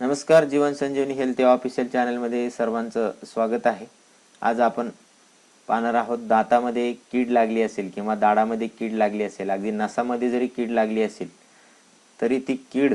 नमस्कार, जीवन संजीवनी health official चॅनलमध्ये सर्वांचं स्वागत आहे। आज आपण पाहणार आहोत दातामध्ये कीड लागली असेल किंवा दाढामध्ये कीड लागली असेल, अगदी नसामध्ये जरी कीड लागली असेल तरी ती कीड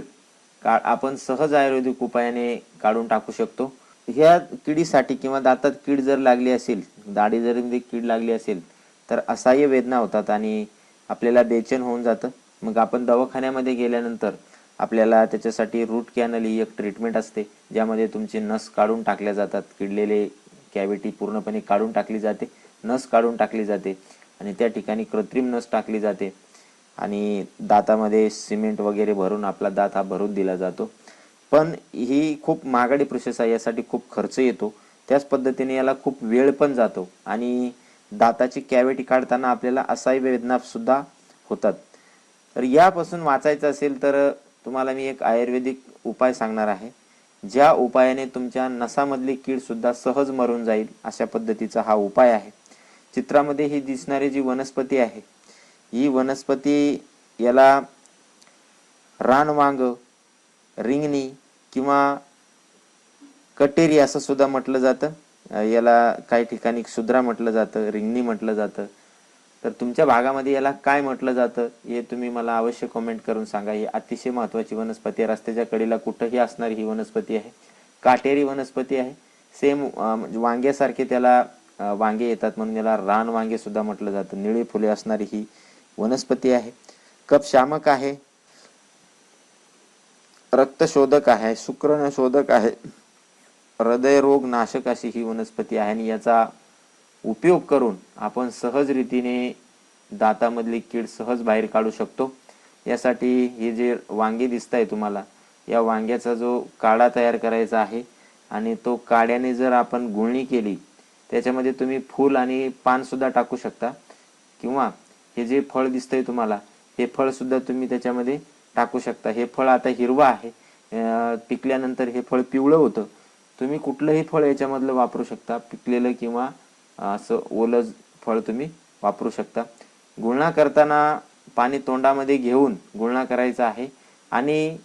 आपण सहज आयुर्वेदिक उपायाने काढून टाकू शकतो। ह्या किडीसाठी किंवा दातात कीड जर लागली असेल, दाढी जर कीड लागली असेल तर असह्य वेदना होतात आणि आपल्याला बेचैन होऊन जातं। मग आपण दवाखान्यामध्ये गेल्यानंतर आपल्याला त्याच्यासाठी रूट कॅनल ही एक ट्रीटमेंट असते, ज्यामध्ये तुमचे नस काढून टाकल्या जातात, किडलेले कॅव्हिटी पूर्णपणे काढून टाकली जाते, नस काढून टाकली जाते आणि त्या ठिकाणी कृत्रिम नस टाकली जाते आणि दातामध्ये सिमेंट वगैरे भरून आपला दात हा भरून दिला जातो। पण ही खूप महागडी प्रोसेस आहे, यासाठी खूप खर्च येतो, त्याच पद्धतीने याला खूप वेळ पण जातो आणि दाताची कॅव्हिटी काढताना आपल्याला असह्य वेदना सुद्धा होतात। तर यापासून वाचायचं असेल तर तुम्हाला मी एक आयुर्वेदिक उपाय सांगणार आहे, ज्या उपायाने तुमच्या नसामधली कीड सुद्धा सहज मरून जाईल अशा पद्धतीचा हा उपाय आहे। चित्रामध्ये ही दिसणारी जी वनस्पती आहे, ही वनस्पती याला रानवांग, रिंगणी किंवा कटेरी असं सुद्धा म्हटलं जातं। याला काही ठिकाणी सुद्रा म्हटलं जातं, रिंगणी म्हटलं जातं। तर तुमच्या भागामध्ये याला काय म्हटलं जातं हे तुम्ही मला अवश्य कमेंट करून सांगा। ही अतिशय महत्त्वाची वनस्पती आहे, रस्त्याच्या कडेला कुठेही असणारी ही वनस्पती आहे, काटेरी वनस्पती आहे। सेम वांग्यासारखे त्याला वांगे येतात म्हणून याला रान वांगे सुद्धा म्हटलं जातं। निळी फुले असणारी ही वनस्पती आहे, कफशामक आहे, रक्तशोधक आहे, शुक्रशोधक आहे, हृदयरोग नाशक अशी ही वनस्पती आहे आणि याचा उपयोग करून आपण सहज रीतीने दातामधली कीड सहज बाहेर काढू शकतो। यासाठी हे जे वांगे दिसताय तुम्हाला, या वांग्याचा जो काढा तयार करायचा आहे आणि तो काढ्याने जर आपण गुळणी केली, त्याच्यामध्ये तुम्ही फूल आणि पान सुद्धा टाकू शकता किंवा हे जे फळ दिसतंय तुम्हाला, हे फळ सुद्धा तुम्ही त्याच्यामध्ये टाकू शकता। हे फळ आता हिरवं आहे, पिकल्यानंतर हे फळ पिवळं होतं। तुम्ही कुठलंही फळ याच्यामधलं वापरू शकता, पिकलेलं किंवा असं ओलं फळ तुम्ही वापरू शकता। गुळणा करताना पाणी तोंडामध्ये घेऊन गुळणा करायचा आहे आणि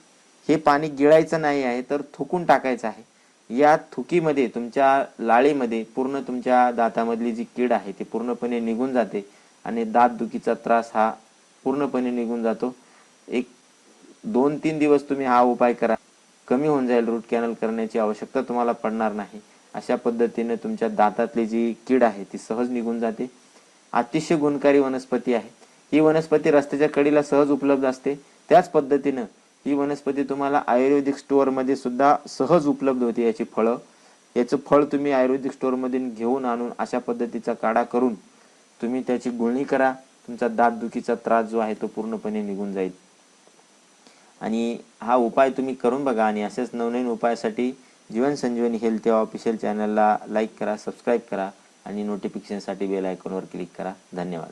हे पाणी गिळायचं नाही आहे, तर थुकून टाकायचं आहे। या थुकीमध्ये तुमच्या लाळेमध्ये पूर्ण तुमच्या दातामधली जी कीड आहे ती पूर्णपणे निघून जाते आणि दात दुखीचा त्रास हा पूर्णपणे निघून जातो। एक 2-3 दिवस तुम्ही हा उपाय करा, कमी होऊन जाईल। रूट कॅनल करण्याची आवश्यकता तुम्हाला पडणार नाही। अशा पद्धतीने तुमच्या दातातली जी कीड आहे ती सहज निघून जाते। अतिशय गुणकारी वनस्पती आहे ही वनस्पती, रस्त्याच्या कडेला सहज उपलब्ध असते। त्याच पद्धतीने ही वनस्पती तुम्हाला आयुर्वेदिक स्टोअरमध्ये सुद्धा सहज उपलब्ध होते। याची फळं, याचं फळ तुम्ही आयुर्वेदिक स्टोअरमधून घेऊन आणून अशा पद्धतीचा काढा करून तुम्ही त्याची गुळणी करा, तुमचा दात दुखीचा त्रास जो आहे तो पूर्णपणे निघून जाईल। आणि हा उपाय तुम्ही करून बघा आणि असेच नवनवीन उपायासाठी जीवन संजीवनी हेल्थ ऑफिशियल चॅनलला लाईक करा, सबस्क्राईब करा आणि नोटिफिकेशनसाठी बेल आयकॉनवर क्लिक करा। धन्यवाद।